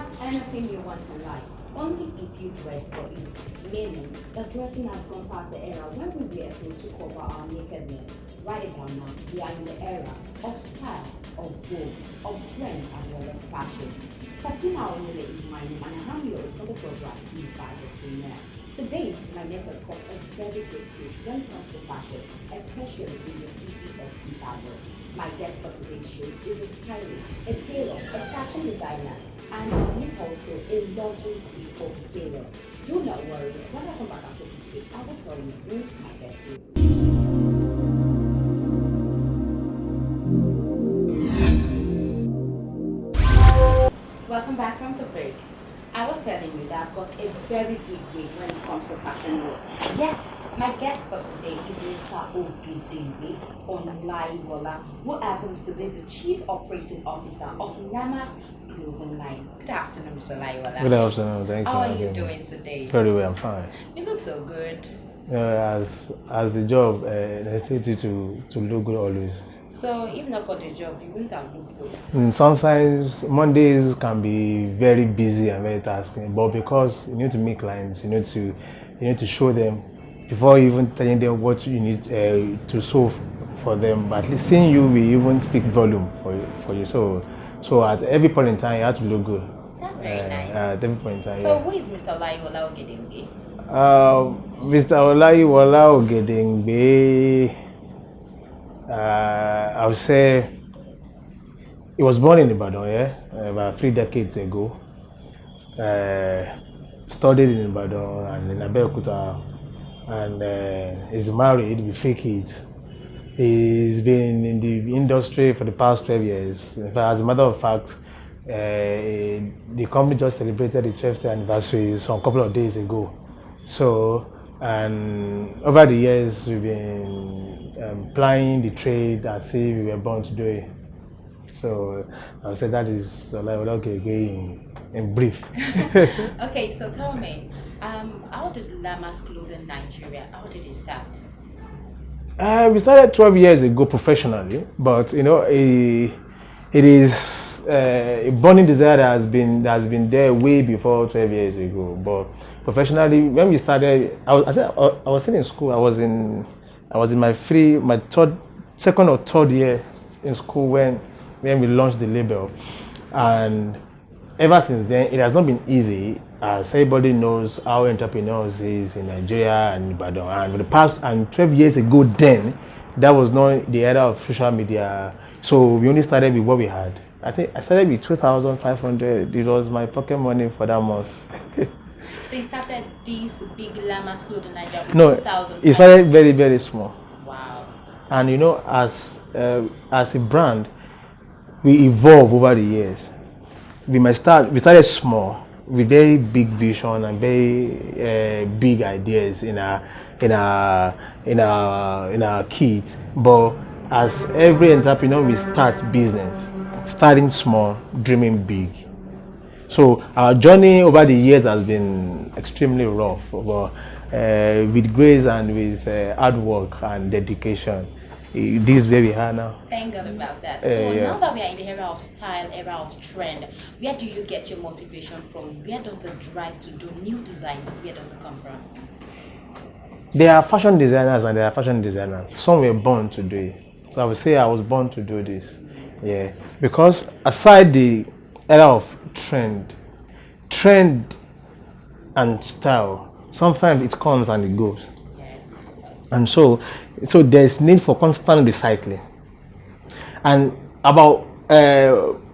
have anything you want to like, only if you dress for it. Meaning, that dressing has gone past the era when we wear clothes to cover our nakedness. Right about now, we are in the era of style, of bold, of trend, as well as fashion. Teemah is my name, and I am your host of the program, IbadanPreneur. Today, my net has got a very good fish when it comes to fashion, especially in the city of Ibadan. My guest for today's show is a stylist, a tailor, a fashion designer, and he's also a luxury bespoke tailor. Do not worry, when I come back after this week, I will tell you who my guest is. Welcome back from the break. I was telling you that I've got a very big week when it comes to fashion work. Yes, my guest for today is Mr. Onlaiwola, who happens to be the Chief Operating Officer of LAMAS clothing line. Good afternoon, Mr. Laiwola. Good afternoon, thank you. How are you doing today? Very well, I'm fine. You look so good. As the job necessity to look good always. So if not for the job, you wouldn't have looked good. Sometimes Mondays can be very busy and very tasking, but because you need to make clients, you need to show them before even telling them what you need to solve for them. But at least seeing you will even speak volume for you. So at every point in time, you have to look good. That's very nice. At every point in time. So who is Mr. Olaiwola Ogedengbe? Mr. Olaiwola Ogedengbe, I would say he was born in Ibadan, about 3 decades ago. Studied in Ibadan and in Abeokuta, and he's married with 3 kids. He's been in the industry for the past 12 years. In fact, as a matter of fact, the company just celebrated the 12th anniversary some couple of days ago. So, and over the years, we've been plying the trade as if we were born to do it. So, I would say that is in brief. Okay, so tell me, how did LAMAS Clothing Nigeria, how did it start? We started 12 years ago professionally, but it is a burning desire that has been there way before 12 years ago. But professionally, when we started, I was still in school. I was in my second or third year in school when we launched the label, and ever since then it has not been easy. As everybody knows how entrepreneurs is in Nigeria and Ibadan, and for the past 12 years ago, then that was not the era of social media. So we only started with what we had. I think I started with 2,500. It was my pocket money for that month. So you started this big LAMAS Clothing Nigeria with No, 2,000. it started very, very small. Wow. And as a brand, we evolve over the years. We started small with very big vision and very big ideas in our kit. But as every entrepreneur, we start business, starting small, dreaming big. So our journey over the years has been extremely rough, but with grace and with hard work and dedication, this is where we are now. Thank God about that. So now that we are in the era of style, era of trend, where do you get your motivation from? Where does the drive to do new designs, where does it come from? There are fashion designers and there are fashion designers. Some were born to do it. So I would say I was born to do this. Yeah. Because aside the era of trend and style, sometimes it comes and it goes. Yes. And so there's need for constant recycling. And about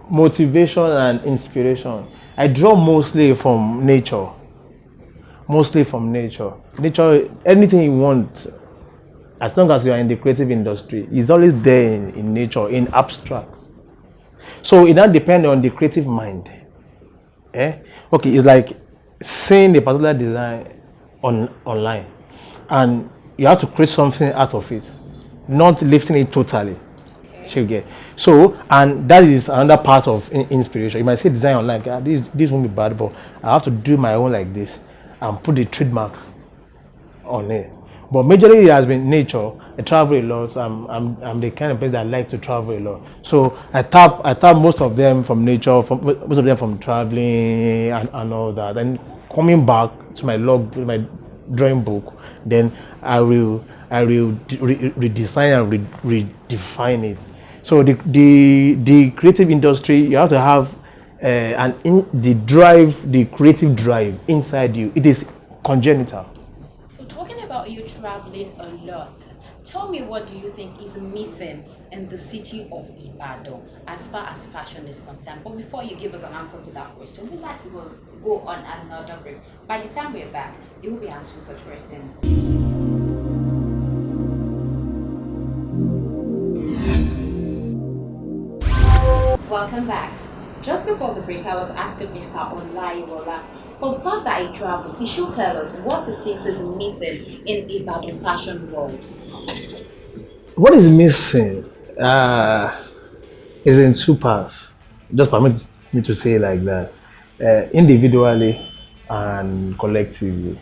motivation and inspiration, I draw mostly from nature. Nature, anything you want, as long as you are in the creative industry, is always there in nature, in abstract. So it now depends on the creative mind. Okay, it's like seeing a particular design online, and you have to create something out of it, not lifting it totally. Okay. So, and that is another part of inspiration. You might say design online, this won't be bad, but I have to do my own like this and put the trademark on it. But majorly it has been nature. I travel a lot. I'm the kind of person that like to travel a lot. So I tap most of them from nature, most of them from traveling and all that. And coming back to my my drawing book, then I will redesign and redefine it. So the creative industry, you have to have the creative drive inside you. It is congenital. So talking about you traveling a lot, tell me, what do you think is missing in the city of Ibadan as far as fashion is concerned? But before you give us an answer to that question, we'd like to go on another break. By the time we're back, you will be answering such questions. Welcome back. Just before the break, I was asking Mr. Olaiwola, for the fact that he travels, he should tell us what he thinks is missing in the Ibadan fashion world. What is missing is in two parts. Just permit me to say it like that. Individually and collectively.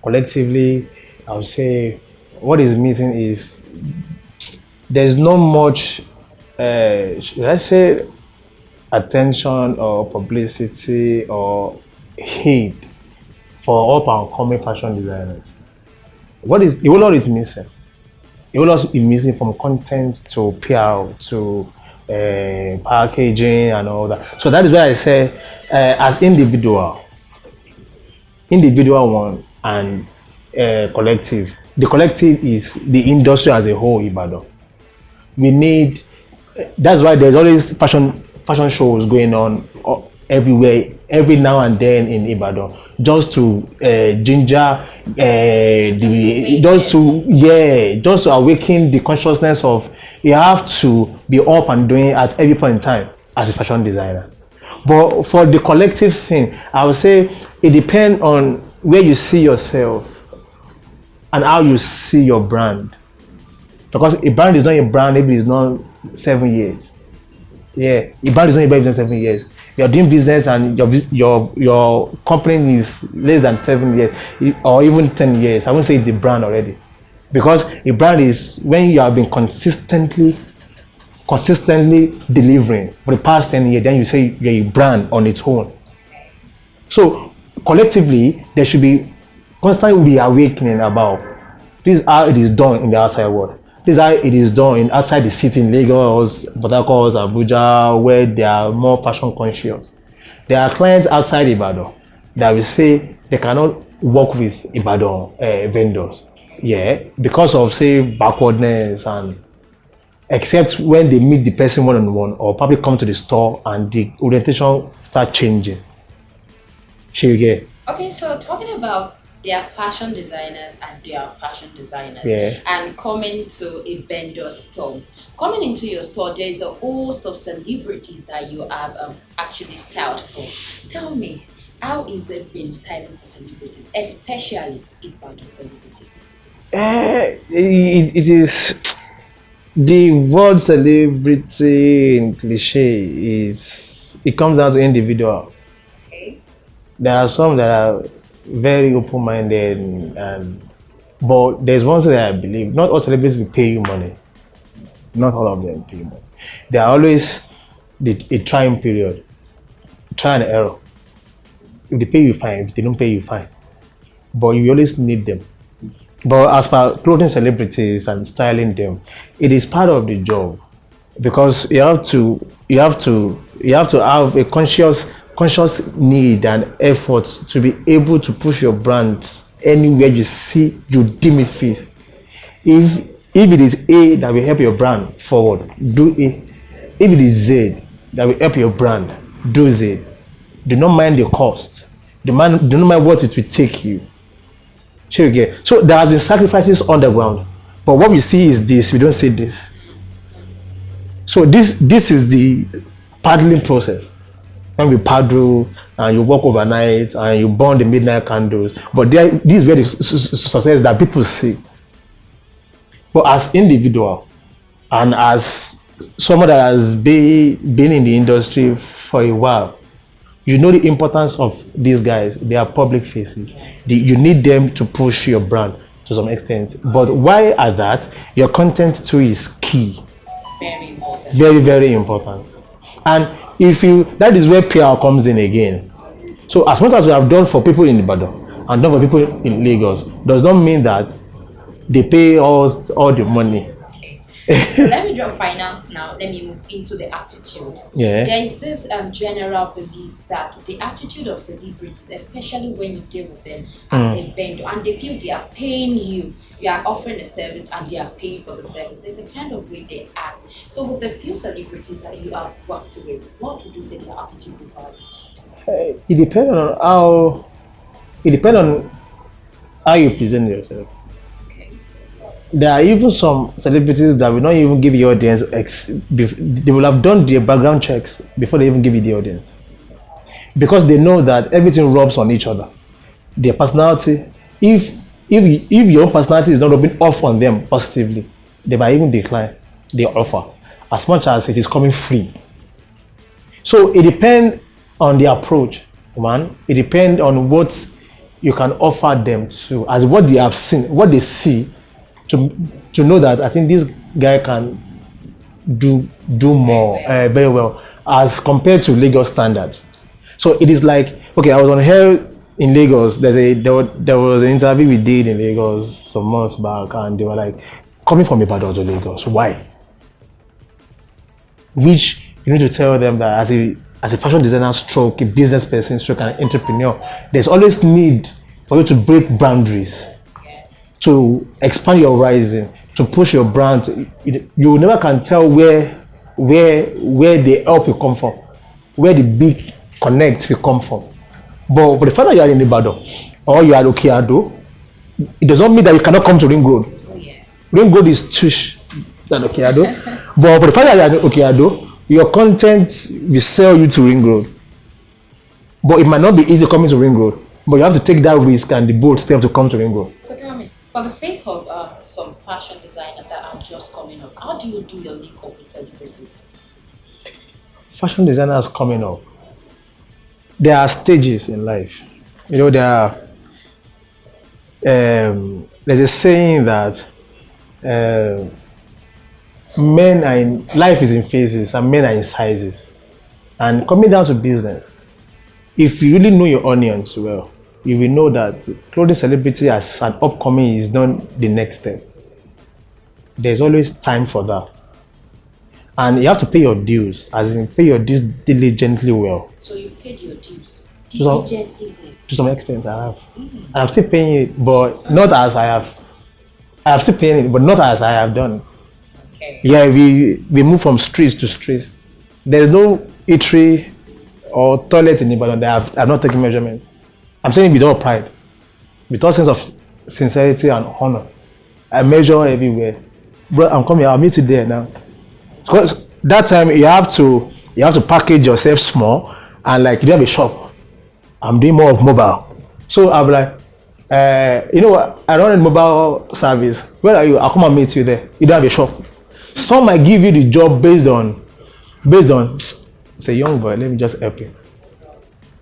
Collectively, I would say what is missing is there's not much, should I say, attention or publicity or hate for up and coming fashion designers. What is missing? It will also be missing from content to PR to packaging and all that. So that is why I say, as individual one and collective. The collective is the industry as a whole. Ibadan. We need. That's why there's always fashion shows going on everywhere, every now and then in Ibadan, just to ginger just to awaken the consciousness of you have to be up and doing at every point in time as a fashion designer. But for the collective thing, I would say it depends on where you see yourself and how you see your brand. Because a brand is not a brand if it is not 7 years. Yeah, a brand is not a brand if it's not 7 years. You're doing business and your company is less than 7 years or even 10 years. I wouldn't say it's a brand already. Because a brand is when you have been consistently delivering for the past 10 years, then you say you're a brand on its own. So collectively, there should be constant reawakening about this is how it is done in the outside world. This is how it is done outside the city in Lagos, Port Harcourt, Abuja, where they are more fashion conscious. There are clients outside Ibadan that will say they cannot work with Ibadan vendors. Yeah, because of say backwardness and except when they meet the person one-on-one or probably come to the store and the orientation start changing. Okay, so talking about their fashion designers and their fashion designers, and coming to a vendor store. Coming into your store, there is a host of celebrities that you have actually styled for. Tell me, how is it been styling for celebrities, especially Ibadan celebrities? It is the word celebrity in cliche it comes down to individual. Okay. There are some that are very open-minded but there's one thing that I believe, not all celebrities will pay you money. Not all of them pay you money. There are always a trying period, try and error. If they pay you, fine. If they don't pay you, fine. But you always need them. But as for clothing celebrities and styling them, it is part of the job because you have to have a conscious need and effort to be able to push your brand anywhere you see you deem it fit. If it is A that will help your brand forward, do A. If it is Z that will help your brand, do Z. Do not mind the cost. Do not mind what it will take you. So there has been sacrifices on the ground, but what we see is this. We don't see this. So this is the paddling process. When we paddle and you walk overnight and you burn the midnight candles, but this is where the success that people see. But as individual and as someone that has been in the industry for a while, you know the importance of these guys. They are public faces. You need them to push your brand to some extent. But why at that? Your content too is key. Very important. Very, very important. And if you, that is where PR comes in again. So as much as we have done for people in Ibadan and done for people in Lagos, does not mean that they pay us all the money. So let me drop finance now. Let me move into the attitude. Yeah. There is this general belief that the attitude of celebrities, especially when you deal with them as a vendor, and they feel they are paying you, you are offering a service and they are paying for the service. There's a kind of way they act. So with the few celebrities that you have worked with, what would you say their attitude is like? It depends on how. It depends on how you present yourself. There are even some celebrities that will not even give you audience. They will have done their background checks before they even give you the audience, because they know that everything rubs on each other. Their personality, if your own personality is not rubbing off on them positively, they might even decline the offer, as much as it is coming free. So it depends on the approach, man. It depends on what you can offer them to, as what they have seen, what they see. To know that I think this guy can do more very well as compared to Lagos standards. So it is like, okay, I was on here in Lagos. There was an interview we did in Lagos some months back, and they were like, coming from Ibadan to Lagos, why? Which you need to tell them that as a fashion designer stroke, a business person stroke, an entrepreneur, there's always need for you to break boundaries, to expand your horizon, to push your brand. You never can tell where the help will come from, where the big connect will come from. But the fact that you are in Ibadan or you are Okeado, it does not mean that you cannot come to Ring Road. Ring Road is tush than Okeado. But for the fact that you are in Okeado, your content will sell you to Ring Road. But it might not be easy coming to Ring Road. But you have to take that risk and the bold step to come to Ring Road. So tell me, for the sake of some fashion designers that are just coming up, how do you do your link up with celebrities? Fashion designers coming up, there are stages in life. You know, there's a saying that life is in phases and men are in sizes. And coming down to business, if you really know your onions well, you will know that clothing celebrity as an upcoming is not the next step. There's always time for that. And you have to pay your dues, as in pay your dues diligently well. So you've paid your dues diligently well? To some extent, I have. I'm still paying it, but not as I have. I am still paying it, but not as I have done. Okay. Yeah, we move from streets to streets. There's no eatery or toilet in Ibadan that I've not taken measurement. I'm saying it with all pride, with all sense of sincerity and honor. I measure everywhere. Bro, I'm coming. I'll meet you there now. Because that time you have to package yourself small, and like you have a shop. I'm doing more of mobile, so I'll be like, you know what? I run a mobile service. Where are you? I'll come and meet you there. You don't have a shop. Some might give you the job based on, say, young boy, let me just help you.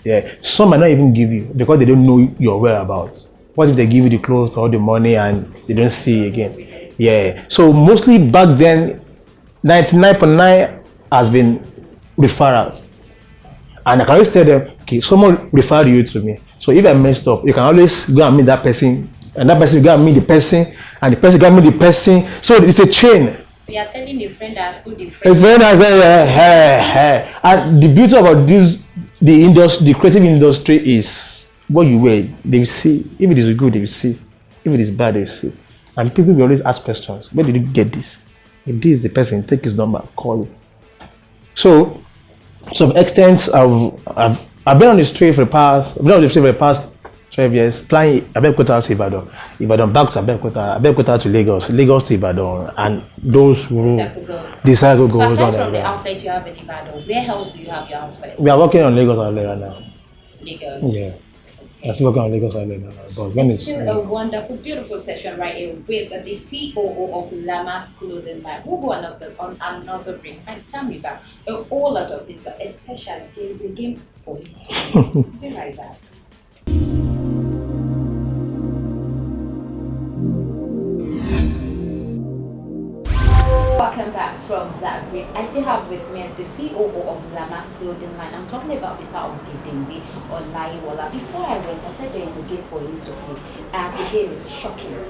Yeah, some might not even give you because they don't know your whereabouts. What if they give you the clothes or the money and they don't see you again? Yeah. So mostly back then, 99.9 has been referrals. And I can always tell them, okay, someone referred you to me. So if I messed up, you can always go and meet that person, and that person go and meet the person, and the person go and meet the person. So it's a chain. So you are telling a friend that has told the friend. A friend has said, and the beauty about this, the creative industry is what you wear. They will see. If it is good, they will see. If it is bad, they will see. And people will always ask questions. Where did you get this? If this is the person, take his number, call him. So, to some extent, I've been on the street for the past 12 years, flying Abeokuta to Ibadan, Ibadan back to Abeokuta, Abeokuta to Lagos, Lagos to Ibadan, and those who the cycle goes so on. aside from the outlet you have in Ibadan, where else do you have your outlet? We are working on Lagos outlet right now. Lagos. Yeah. I'm still working on Lagos outlet now. But when it's still a wonderful, beautiful session right here with the CEO of LAMAS clothing line. We'll go on another break. And tell me about a whole lot of things, especially there is a game for you to be right back. Welcome back from that break. I still have with me the COO of LAMAS clothing line. I'm talking about Mr. Ogedengbe or Laiwola. Before I went, I said there is a game for you to play. And the game is shocking.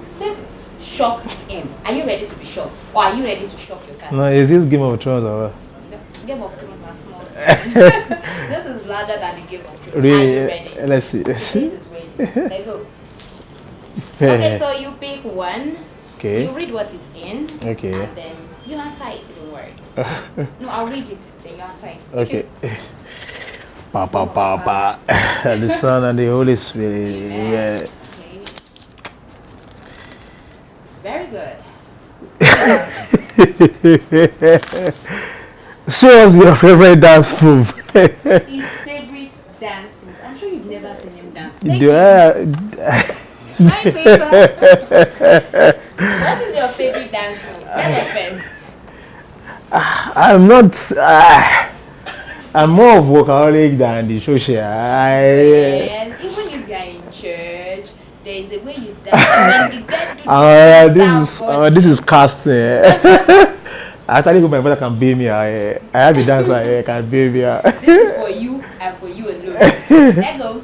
Say, shock him. Are you ready to be shocked? Or are you ready to shock your cat? No, is this Game of Thrones or what? No, Game of Thrones are small. This is larger than the Game of Thrones. Really? Are you ready? Let's see. This is ready. Let's go. Okay, so you pick one. Okay. You read what is in. Okay. And then you answer it, don't worry. No, I'll read it, then you answer it. Okay. Pa pa pa pa. The Son and the Holy Spirit. Yeah. Okay. Very good. Show us your favorite dance move. His favorite dance move. I'm sure you've never seen him dance. My paper. What is your favorite dance move? Let's first. I'm not. I'm more of workaholic than the social. And even if you are in church, there is a way you dance. When this is casting. I tell you, my brother can pay me. I have a dancer. I can pay me. This is for you and for you alone. Let's go.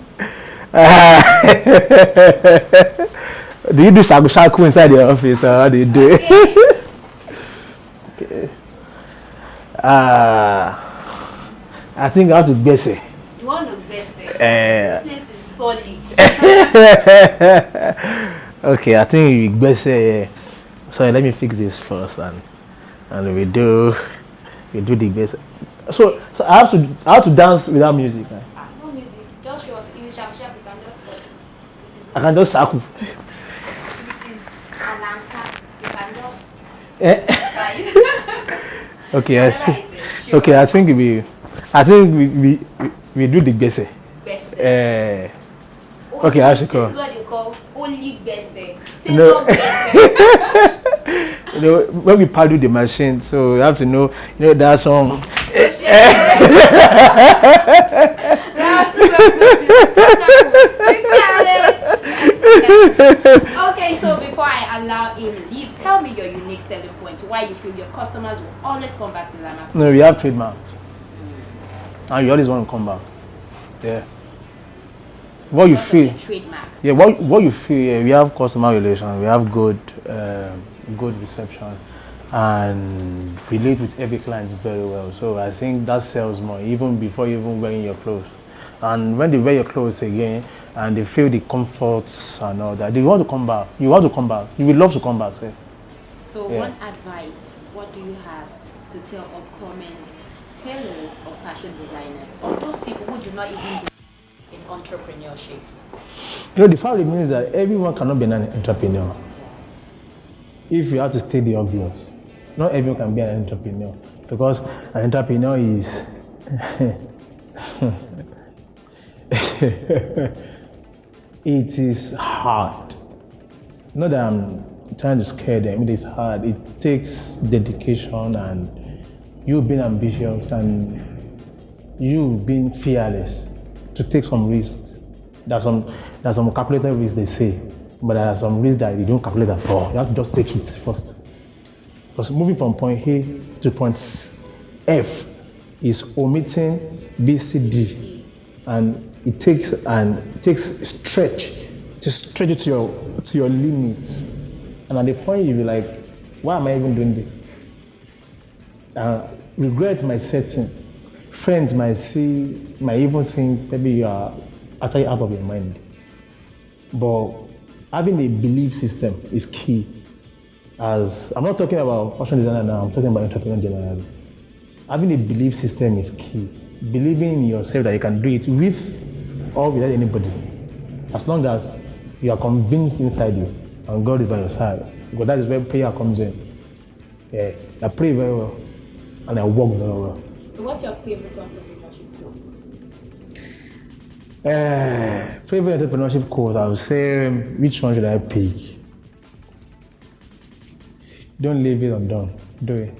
Do you do shaku inside the office or how do you do it? Okay. I think I have to guess it. You want to invest it? Business is solid. Okay, I think we guess it. So let me fix this first and we do the best. So I have to dance without music. Right? No music. Just yours. If it's shaku, you can just go. I can just shaku. It is Atlanta. You can just. Okay. Okay. I think we do the best. Best. Okay, I should call. This is what you call only best. No. You know, when we paddle the machine, so you have to know, that song. Okay, so before I allow him leave, tell me your unique selling point. Why you feel your customers will always come back to LAMAS? No, we have trademark. And you always want to come back. Yeah. What you feel? Trademark. Yeah. What you feel? Yeah, we have customer relations. We have good reception, and relate with every client very well. So I think that sells more, even before even wearing your clothes. And when they wear your clothes again, and they feel the comforts and all that, they want to come back. You want to come back. You will love to come back. Say. So one advice, what do you have to tell upcoming tailors or fashion designers, or those people who do not even in entrepreneurship? The fact remains that everyone cannot be an entrepreneur. If you have to state the obvious, not everyone can be an entrepreneur, because an entrepreneur is it is hard. Not that I'm trying to scare them, it is hard. It takes dedication and you being ambitious and you being fearless to take some risks. There's some calculated risks they say, but there are some risks that you don't calculate at all. You have to just take it first. Because moving from point A to point F is omitting B, C, D, and it takes stretch it to your limits. And at the point you be like, why am I even doing this? Regret my setting. Friends might even think maybe you are actually out of your mind. But having a belief system is key. As I'm not talking about fashion designer now, I'm talking about entrepreneur generally. Having a belief system is key. Believing in yourself that you can do it with or without anybody. As long as you are convinced inside you and God is by your side. Because that is where prayer comes in. Yeah, I pray very well and I work very well. So what's your favorite entrepreneurship quote? Favorite entrepreneurship quote, I would say, which one should I pick? Don't leave it undone. Do it.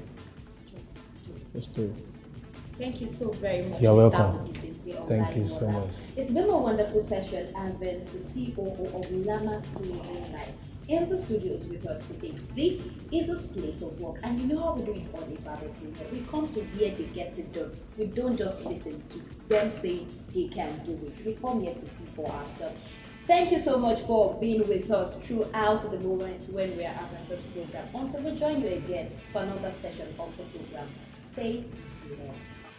Just do it. Thank you so very much. You're welcome. Thank you so much. It's been a wonderful session. I've been the COO of LAMAS Clothing Line. in the studios with us today. This is a place of work, and you know how we do it on IbadanPreneur. We come to where they get it done. We don't just listen to them saying they can do it. We come here to see for ourselves. Thank you so much for being with us throughout the moment when we are having this program. Until we join you again for another session of the program, stay blessed.